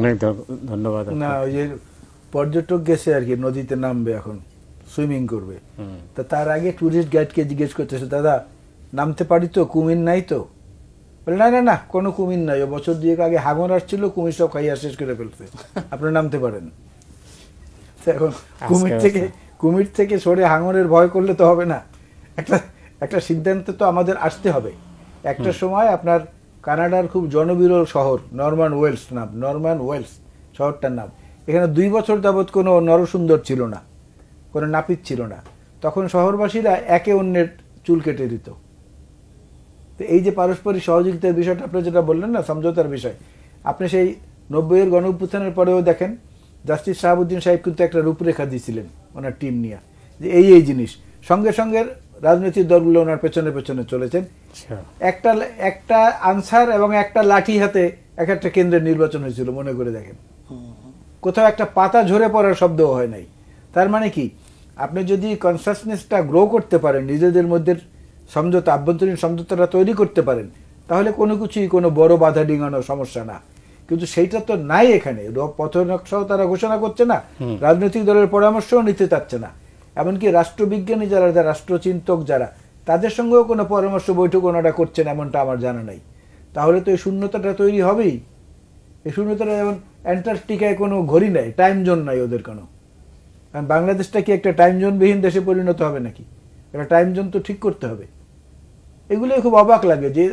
অনেক ধন্যবাদ। না, ওই যে পর্যটক গেছে আর কি, নদীতে নামবে এখন, সুইমিং করবে, তা তার আগে টুরিস্ট গাইডকে জিজ্ঞেস করতেছে, দাদা নামতে পারি তো, কুমির নাই তো? বলে না না না, কোনো কুমির নাই, ও বছর দুয়েক আগে হাঙর আসছিল, কুমির সব খাইয়া শেষ করে ফেলছে, আপনারা নামতে পারেন। এখন কুমির থেকে সরে হাঙরের ভয় করলে তো হবে না, একটা সিদ্ধান্ত তো আমাদের আসতে হবে। একটা সময় আপনার কানাডার খুব জনবিরল শহর নরম্যান ওয়েলস শহরটার নাম, এখানে 2 বছর যাবৎ কোনো নরসুন্দর ছিল না, কোনো নাপিত ছিল না। তখন শহরবাসীরা একে অন্যের চুল কেটে দিত। তো এই যে পারস্পরিক সহযোগিতার বিষয়টা আপনি যেটা বললেন না, সমঝোতার বিষয়, আপনি সেই 90-এর গণঅভ্যুত্থানের পরেও দেখেন জাস্টিস শাহাবুদ্দিন সাহেব কিন্তু একটা রূপরেখা দিয়েছিলেন ওনার টিম নিয়ে, যে এই জিনিস, সঙ্গে সঙ্গে রাজনৈতিক দলগুলো ওনার পেছনে পেছনে চলেছেন। একটা আনসার এবং একটা লাঠি হাতে একটা কেন্দ্রের নির্বাচন হয়েছিল, মনে করে দেখেন, কোথাও একটা পাতা ঝরে পড়ার শব্দও হয় নাই। তার মানে কি, আপনি যদি কনসাসনেসটা গ্রো করতে পারেন, নিজেদের মধ্যে সমঝোতা, আভ্যন্তরীণ সমঝোতাটা তৈরি করতে পারেন, তাহলে কোনো কিছুই কোনো বড় বাধা ডিঙানোর সমস্যা না। কিন্তু সেইটা তো নাই এখানে, পথনকশাও তারা ঘোষণা করছে না, রাজনৈতিক দলের পরামর্শও নিতে চাচ্ছে না, এমনকি রাষ্ট্রবিজ্ঞানী যারা, রাষ্ট্রচিন্তক যারা, তাদের সঙ্গেও কোনো পরামর্শ বৈঠক ওনারা করছেন এমনটা আমার জানা নাই। তাহলে তো এই শূন্যতাটা তৈরি হবেই। এই শূন্যতাটা যেমন অ্যান্টার্কটিকায় কোনো ঘড়ি নাই, টাইম জোন নাই ওদের কোনো, কারণ বাংলাদেশটা কি একটা টাইম জোনবিহীন দেশে পরিণত হবে নাকি? একটা টাইম জোন তো ঠিক করতে হবে। এগুলোই খুব অবাক লাগে যে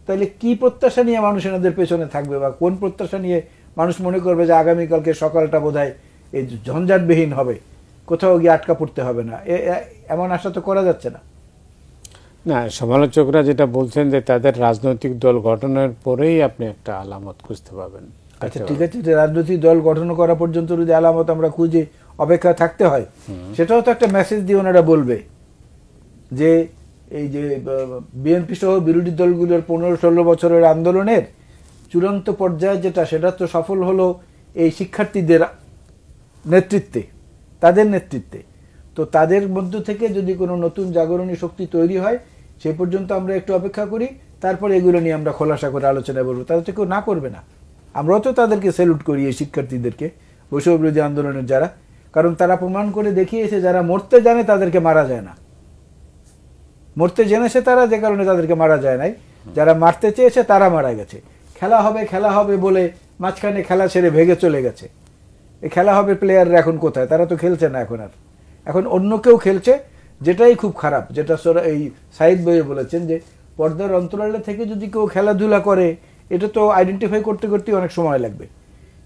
তাহলে কি প্রত্যাশা নিয়ে মানুষ এনাদের পেছনে থাকবে, বা কোন প্রত্যাশা নিয়ে মানুষ মনে করবে যে আগামীকালকে সকালটা বোধহয় এই ঝঞ্ঝাটবিহীন হবে, কোথাও গিয়ে আটকা পড়তে হবে না, এমন আশা তো করা যাচ্ছে না। না, সমালোচকরা যেটা বলছেন যে তাদের রাজনৈতিক দল গঠনের পরেই আপনি একটা আলামত খুঁজতে পাবেন। আচ্ছা ঠিক আছে, রাজনৈতিক দল গঠন করা পর্যন্ত যদি আলামত আমরা খুঁজে অপেক্ষা থাকতে হয়, সেটাও তো একটা মেসেজ দিয়ে ওনারা বলবে যে এই যে বিএনপি সহ বিরোধী দলগুলোর 15-16 বছরের আন্দোলনের চূড়ান্ত পর্যায়ে যেটা, সেটা তো সফল হলো এই শিক্ষার্থীদের নেতৃত্বে, তাদের নেতৃত্বে। তো তাদের মধ্য থেকে যদি কোনো নতুন জাগরণী শক্তি তৈরি হয়, সেই পর্যন্ত আমরা একটু অপেক্ষা করি, তারপরে এগুলো নিয়ে আমরা খোলাসা করে আলোচনা বলবো। তাদের তো কেউ না করবে না, আমরাও তো তাদেরকে স্যালুট করি, এই শিক্ষার্থীদেরকে, বৈষম্য বিরোধী আন্দোলনের যারা, কারণ তারা প্রমাণ করে দেখিয়েছে যারা মরতে জানে তাদেরকে মারা যায় না, মরতে জেনেছে তারা, যে কারণে তাদেরকে মারা যায় নাই। যারা মারতে চেয়েছে তারা মারা গেছে। খেলা হবে বলে মাঝখানে খেলা ছেড়ে ভেগে চলে গেছে। এই খেলা হবে প্লেয়াররা এখন কোথায়? তারা তো খেলছে না এখন আর, এখন অন্য কেউ খেলছে, যেটাই খুব খারাপ। যেটা এই সাইদ বইয়ে বলেছেন যে পর্দার অন্তরালে থেকে যদি কেউ খেলাধুলা করে, এটা তো আইডেন্টিফাই করতে করতে অনেক সময় লাগবে,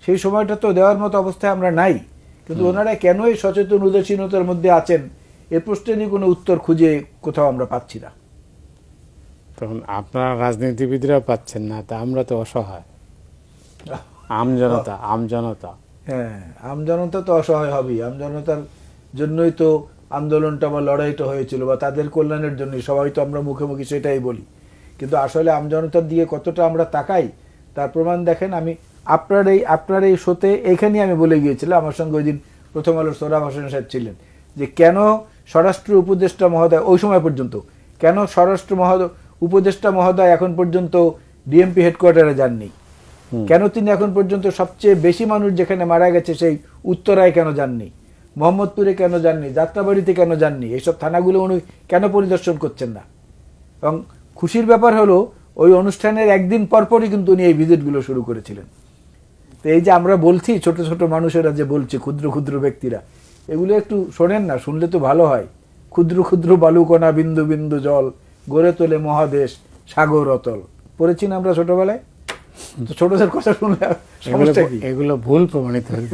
সেই সময়টা তো দেওয়ার মতো অবস্থায় আমরা নাই। কিন্তু ওনারা কেন এই সচেতন উদাসীনতার মধ্যে আছেন, এর প্রশ্নেরই কোনো উত্তর খুঁজে কোথাও আমরা পাচ্ছি না। তখন আপনারা রাজনীতিবিদরা পাচ্ছেন না, তা আমরা তো অসহায় আমজনতা। হ্যাঁ, আমজনতা তো অসহায় হবেই। আমজনতার জন্যই তো আন্দোলনটা বা লড়াইটা হয়েছিল, বা তাদের কল্যাণের জন্যই। সবাই তো আমরা মুখে মুখে সেটাই বলি, কিন্তু আসলে আমজনতার দিকে কতটা আমরা তাকাই তার প্রমাণ দেখেন। আমি আপনার এই শোতে এইখানেই আমি বলে গিয়েছিলাম, আমার সঙ্গে ওই দিন প্রথম আলোর সোহরাব হোসেন সাহেব ছিলেন, যে কেন স্বরাষ্ট্র উপদেষ্টা মহোদয় ওই সময় পর্যন্ত, কেন স্বরাষ্ট্র উপদেষ্টা মহোদয় এখন পর্যন্ত ডিএমপি হেডকোয়ার্টারে যাননি, কেন তিনি এখন পর্যন্ত সবচেয়ে বেশি মানুষ যেখানে মারা গেছে সেই উত্তরায় কেন যাননি, মোহাম্মদপুরে কেন যাননি, যাত্রাবাড়িতে কেন যাননি, এইসব থানাগুলো উনি কেন পরিদর্শন করছেন না? এবং খুশির ব্যাপার হলো ওই অনুষ্ঠানের একদিন পরপরই কিন্তু উনি এই ভিজিটগুলো শুরু করেছিলেন। তো এই যে আমরা বলছি, ছোট ছোট মানুষেরা যে বলছে, ক্ষুদ্র ক্ষুদ্র ব্যক্তিরা, এগুলো একটু শোনেন না, শুনলে তো ভালো হয়। ক্ষুদ্র ক্ষুদ্র বালুকণা বিন্দু বিন্দু জল, গড়ে তোলে মহাদেশ সাগর অতল, পড়েছি না আমরা ছোটবেলায়। তো ছোটদের কথা শুনলে সমস্যা কি? এগুলো ভুল প্রমাণিত হয়ে